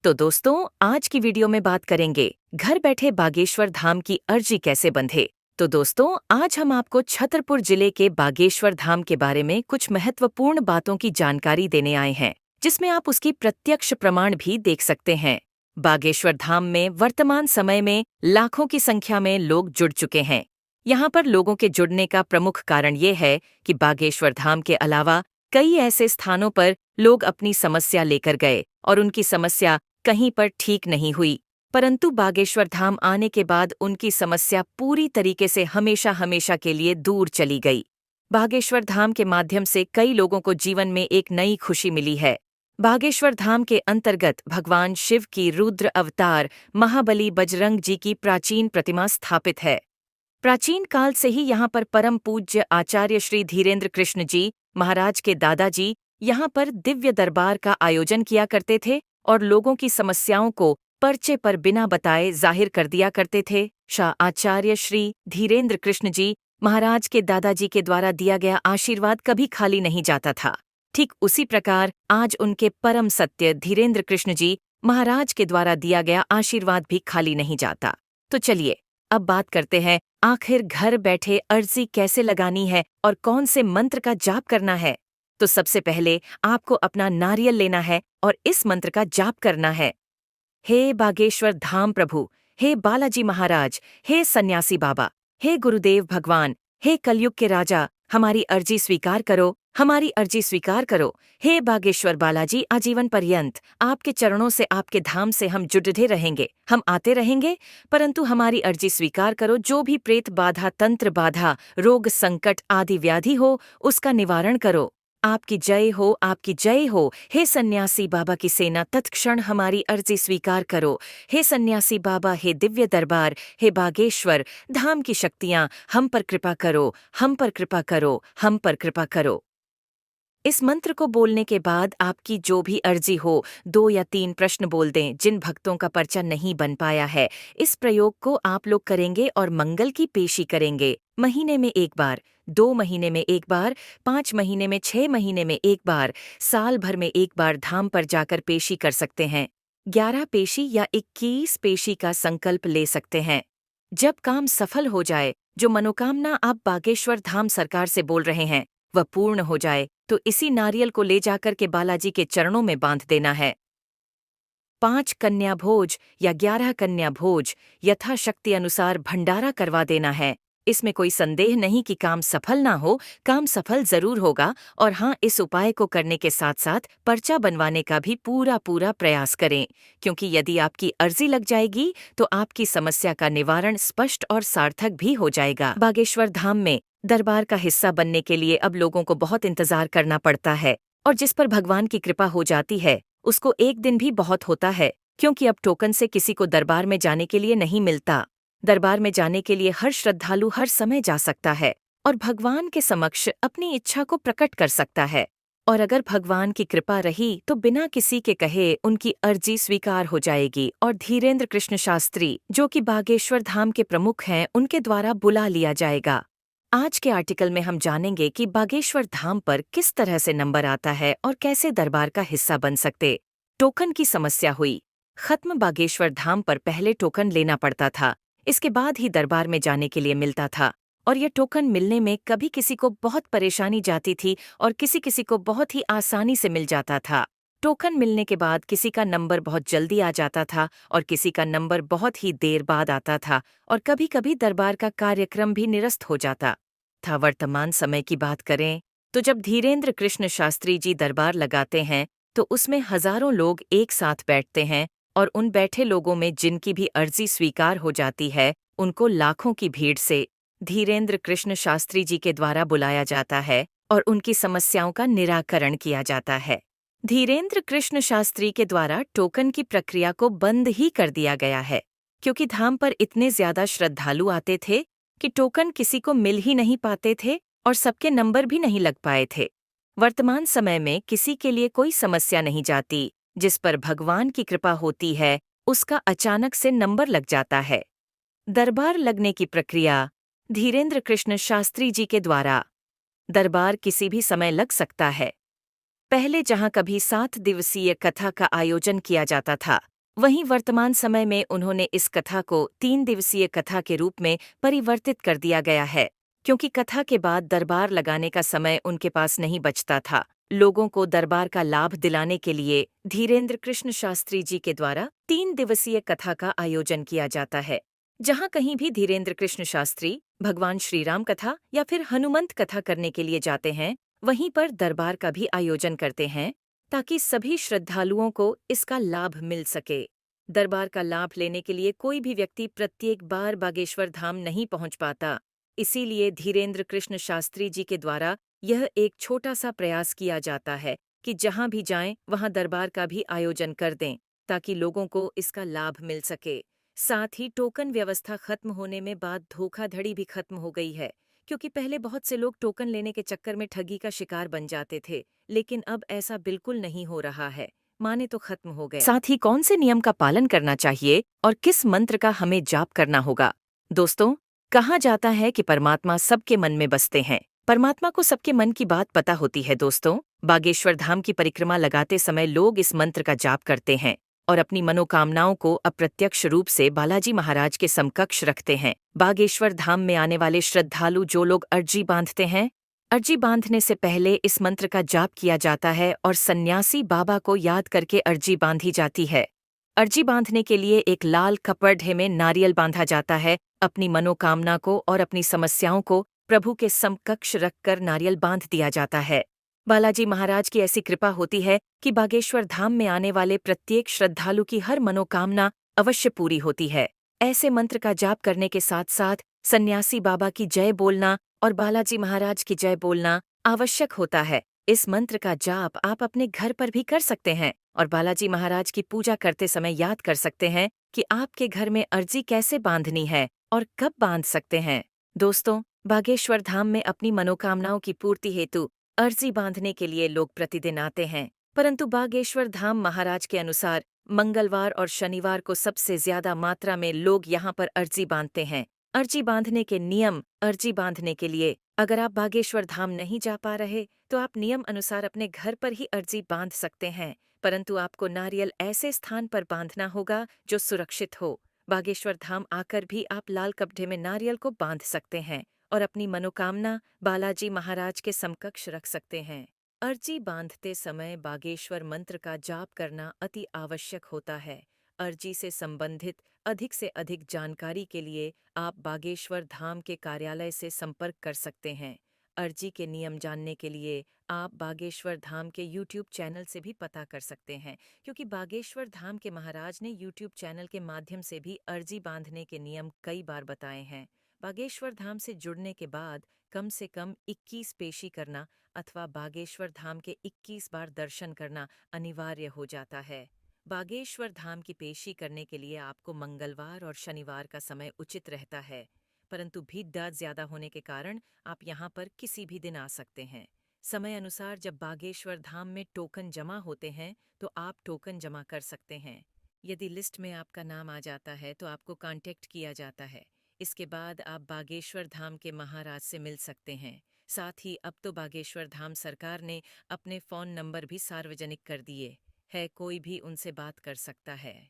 तो दोस्तों, आज की वीडियो में बात करेंगे घर बैठे बागेश्वर धाम की अर्जी कैसे बंधे। तो दोस्तों, आज हम आपको छतरपुर जिले के बागेश्वर धाम के बारे में कुछ महत्वपूर्ण बातों की जानकारी देने आए हैं, जिसमें आप उसकी प्रत्यक्ष प्रमाण भी देख सकते हैं। बागेश्वर धाम में वर्तमान समय में लाखों की संख्या में लोग जुड़ चुके हैं। यहाँ पर लोगों के जुड़ने का प्रमुख कारण ये है कि बागेश्वर धाम के अलावा कई ऐसे स्थानों पर लोग अपनी समस्या लेकर गए और उनकी समस्या कहीं पर ठीक नहीं हुई, परंतु बागेश्वर धाम आने के बाद उनकी समस्या पूरी तरीके से हमेशा हमेशा के लिए दूर चली गई। बागेश्वर धाम के माध्यम से कई लोगों को जीवन में एक नई खुशी मिली है। बागेश्वर धाम के अंतर्गत भगवान शिव की रुद्र अवतार महाबली बजरंग जी की प्राचीन प्रतिमा स्थापित है। प्राचीन काल से ही यहाँ पर परम पूज्य आचार्य श्री धीरेन्द्र कृष्ण जी महाराज के दादाजी यहाँ पर दिव्य दरबार का आयोजन किया करते थे और लोगों की समस्याओं को पर्चे पर बिना बताए जाहिर कर दिया करते थे। शाह आचार्य श्री धीरेन्द्र कृष्ण जी महाराज के दादाजी के द्वारा दिया गया आशीर्वाद कभी खाली नहीं जाता था। ठीक उसी प्रकार आज उनके परम सत्य धीरेन्द्र कृष्ण जी महाराज के द्वारा दिया गया आशीर्वाद भी खाली नहीं जाता। तो चलिए अब बात करते हैं, आखिर घर बैठे अर्जी कैसे लगानी है और कौन से मंत्र का जाप करना है। तो सबसे पहले आपको अपना नारियल लेना है और इस मंत्र का जाप करना है। हे बागेश्वर धाम प्रभु, हे बालाजी महाराज, हे सन्यासी बाबा, हे गुरुदेव भगवान, हे कलयुग के राजा, हमारी अर्जी स्वीकार करो, हमारी अर्जी स्वीकार करो। हे बागेश्वर बालाजी, आजीवन पर्यंत आपके चरणों से, आपके धाम से हम जुड़े रहेंगे, हम आते रहेंगे, परंतु हमारी अर्जी स्वीकार करो। जो भी प्रेत बाधा, तंत्र बाधा, रोग संकट आदि व्याधि हो, उसका निवारण करो। आपकी जय हो, आपकी जय हो। हे सन्यासी बाबा की सेना, तत्क्षण हमारी अर्जी स्वीकार करो। हे सन्यासी बाबा, हे दिव्य दरबार, हे बागेश्वर धाम की शक्तियाँ, हम पर कृपा करो, हम पर कृपा करो, हम पर कृपा करो। इस मंत्र को बोलने के बाद आपकी जो भी अर्जी हो, 2 या 3 प्रश्न बोल दें। जिन भक्तों का पर्चा नहीं बन पाया है, इस प्रयोग को आप लोग करेंगे और मंगल की पेशी करेंगे। महीने में 1 बार, 2 महीने में 1 बार, 5 महीने में, 6 महीने में 1 बार, साल भर में 1 बार धाम पर जाकर पेशी कर सकते हैं। 11 पेशी या 21 पेशी का संकल्प ले सकते हैं। जब काम सफल हो जाए, जो मनोकामना आप बागेश्वर धाम सरकार से बोल रहे हैं वह पूर्ण हो जाए, तो इसी नारियल को ले जाकर के बालाजी के चरणों में बांध देना है। 5 कन्या भोज या 11 कन्या भोज यथाशक्ति अनुसार भंडारा करवा देना है। इसमें कोई संदेह नहीं कि काम सफल ना हो, काम सफल जरूर होगा। और हाँ, इस उपाय को करने के साथ साथ पर्चा बनवाने का भी पूरा प्रयास करें, क्योंकि यदि आपकी अर्जी लग जाएगी तो आपकी समस्या का निवारण स्पष्ट और सार्थक भी हो जाएगा। बागेश्वर धाम में दरबार का हिस्सा बनने के लिए अब लोगों को बहुत इंतजार करना पड़ता है, और जिस पर भगवान की कृपा हो जाती है उसको 1 दिन भी बहुत होता है, क्योंकि अब टोकन से किसी को दरबार में जाने के लिए नहीं मिलता। दरबार में जाने के लिए हर श्रद्धालु हर समय जा सकता है और भगवान के समक्ष अपनी इच्छा को प्रकट कर सकता है। और अगर भगवान की कृपा रही तो बिना किसी के कहे उनकी अर्जी स्वीकार हो जाएगी और धीरेन्द्र कृष्ण शास्त्री, जो कि बागेश्वर धाम के प्रमुख हैं, उनके द्वारा बुला लिया जाएगा। आज के आर्टिकल में हम जानेंगे कि बागेश्वर धाम पर किस तरह से नंबर आता है और कैसे दरबार का हिस्सा बन सकते। टोकन की समस्या हुई खत्म। बागेश्वर धाम पर पहले टोकन लेना पड़ता था, इसके बाद ही दरबार में जाने के लिए मिलता था, और यह टोकन मिलने में कभी किसी को बहुत परेशानी जाती थी और किसी किसी को बहुत ही आसानी से मिल जाता था। टोकन मिलने के बाद किसी का नंबर बहुत जल्दी आ जाता था और किसी का नंबर बहुत ही देर बाद आता था, और कभी कभी दरबार का कार्यक्रम भी निरस्त हो जाता था। वर्तमान समय की बात करें तो जब धीरेन्द्र कृष्ण शास्त्री जी दरबार लगाते हैं तो उसमें हजारों लोग एक साथ बैठते हैं, और उन बैठे लोगों में जिनकी भी अर्जी स्वीकार हो जाती है उनको लाखों की भीड़ से धीरेन्द्र कृष्ण शास्त्री जी के द्वारा बुलाया जाता है और उनकी समस्याओं का निराकरण किया जाता है। धीरेन्द्र कृष्ण शास्त्री के द्वारा टोकन की प्रक्रिया को बंद ही कर दिया गया है, क्योंकि धाम पर इतने ज्यादा श्रद्धालु आते थे कि टोकन किसी को मिल ही नहीं पाते थे और सबके नंबर भी नहीं लग पाए थे। वर्तमान समय में किसी के लिए कोई समस्या नहीं जाती, जिस पर भगवान की कृपा होती है उसका अचानक से नंबर लग जाता है। दरबार लगने की प्रक्रिया धीरेन्द्र कृष्ण शास्त्री जी के द्वारा। दरबार किसी भी समय लग सकता है। पहले जहां कभी 7 दिवसीय कथा का आयोजन किया जाता था, वहीं वर्तमान समय में उन्होंने इस कथा को 3 दिवसीय कथा के रूप में परिवर्तित कर दिया गया है, क्योंकि कथा के बाद दरबार लगाने का समय उनके पास नहीं बचता था। लोगों को दरबार का लाभ दिलाने के लिए धीरेन्द्र कृष्ण शास्त्री जी के द्वारा 3 दिवसीय कथा का आयोजन किया जाता है। जहाँ कहीं भी धीरेन्द्र कृष्ण शास्त्री भगवान श्री राम कथा या फिर हनुमंत कथा करने के लिए जाते हैं, वहीं पर दरबार का भी आयोजन करते हैं, ताकि सभी श्रद्धालुओं को इसका लाभ मिल सके। दरबार का लाभ लेने के लिए कोई भी व्यक्ति प्रत्येक बार बागेश्वर धाम नहीं पहुंच पाता। इसीलिए धीरेन्द्र कृष्ण शास्त्री जी के द्वारा यह एक छोटा सा प्रयास किया जाता है कि जहां भी जाएं वहां दरबार का भी आयोजन कर दें, ताकि लोगों को इसका लाभ मिल सके। साथ ही टोकन व्यवस्था खत्म होने में बाद धोखाधड़ी भी खत्म हो गई है, क्योंकि पहले बहुत से लोग टोकन लेने के चक्कर में ठगी का शिकार बन जाते थे, लेकिन अब ऐसा बिल्कुल नहीं हो रहा है। माने तो खत्म हो गया। साथ ही कौन से नियम का पालन करना चाहिए और किस मंत्र का हमें जाप करना होगा। दोस्तों, कहा जाता है कि परमात्मा सबके मन में बसते हैं। परमात्मा को सबके मन की बात पता होती है। दोस्तों, बागेश्वर धाम की परिक्रमा लगाते समय लोग इस मंत्र का जाप करते हैं और अपनी मनोकामनाओं को अप्रत्यक्ष रूप से बालाजी महाराज के समकक्ष रखते हैं। बागेश्वर धाम में आने वाले श्रद्धालु जो लोग अर्जी बांधते हैं, अर्जी बांधने से पहले इस मंत्र का जाप किया जाता है और सन्यासी बाबा को याद करके अर्जी बांधी जाती है। अर्जी बांधने के लिए एक लाल कपड़े में नारियल बांधा जाता है। अपनी मनोकामना को और अपनी समस्याओं को प्रभु के समकक्ष रखकर नारियल बांध दिया जाता है। बालाजी महाराज की ऐसी कृपा होती है कि बागेश्वर धाम में आने वाले प्रत्येक श्रद्धालु की हर मनोकामना अवश्य पूरी होती है। ऐसे मंत्र का जाप करने के साथ साथ सन्यासी बाबा की जय बोलना और बालाजी महाराज की जय बोलना आवश्यक होता है। इस मंत्र का जाप आप अपने घर पर भी कर सकते हैं और बालाजी महाराज की पूजा करते समय याद कर सकते हैं कि आपके घर में अर्जी कैसे बांधनी है और कब बांध सकते हैं। दोस्तों, बागेश्वर धाम में अपनी मनोकामनाओं की पूर्ति हेतु अर्जी बांधने के लिए लोग प्रतिदिन आते हैं, परंतु बागेश्वर धाम महाराज के अनुसार मंगलवार और शनिवार को सबसे ज्यादा मात्रा में लोग यहाँ पर अर्जी बांधते हैं। अर्जी बांधने के नियम। अर्जी बांधने के लिए अगर आप बागेश्वर धाम नहीं जा पा रहे तो आप नियम अनुसार अपने घर पर ही अर्जी बांध सकते हैं, परंतु आपको नारियल ऐसे स्थान पर बांधना होगा जो सुरक्षित हो। बागेश्वर धाम आकर भी आप लाल कपड़े में नारियल को बांध सकते हैं और अपनी मनोकामना बालाजी महाराज के समकक्ष रख सकते हैं। अर्जी बांधते समय बागेश्वर मंत्र का जाप करना अति आवश्यक होता है। अर्जी से संबंधित अधिक से अधिक जानकारी के लिए आप बागेश्वर धाम के कार्यालय से संपर्क कर सकते हैं। अर्जी के नियम जानने के लिए आप बागेश्वर धाम के YouTube चैनल से भी पता कर सकते हैं, क्योंकि बागेश्वर धाम के महाराज ने YouTube चैनल के माध्यम से भी अर्जी बांधने के नियम कई बार बताए हैं। बागेश्वर धाम से जुड़ने के बाद कम से कम 21 पेशी करना अथवा बागेश्वर धाम के 21 बार दर्शन करना अनिवार्य हो जाता है। बागेश्वर धाम की पेशी करने के लिए आपको मंगलवार और शनिवार का समय उचित रहता है, परंतु भीड़ ज्यादा होने के कारण आप यहाँ पर किसी भी दिन आ सकते हैं। समय अनुसार जब बागेश्वर धाम में टोकन जमा होते हैं तो आप टोकन जमा कर सकते हैं। यदि लिस्ट में आपका नाम आ जाता है तो आपको कांटेक्ट किया जाता है। इसके बाद आप बागेश्वर धाम के महाराज से मिल सकते हैं। साथ ही अब तो बागेश्वर धाम सरकार ने अपने फ़ोन नंबर भी सार्वजनिक कर दिए है, कोई भी उनसे बात कर सकता है।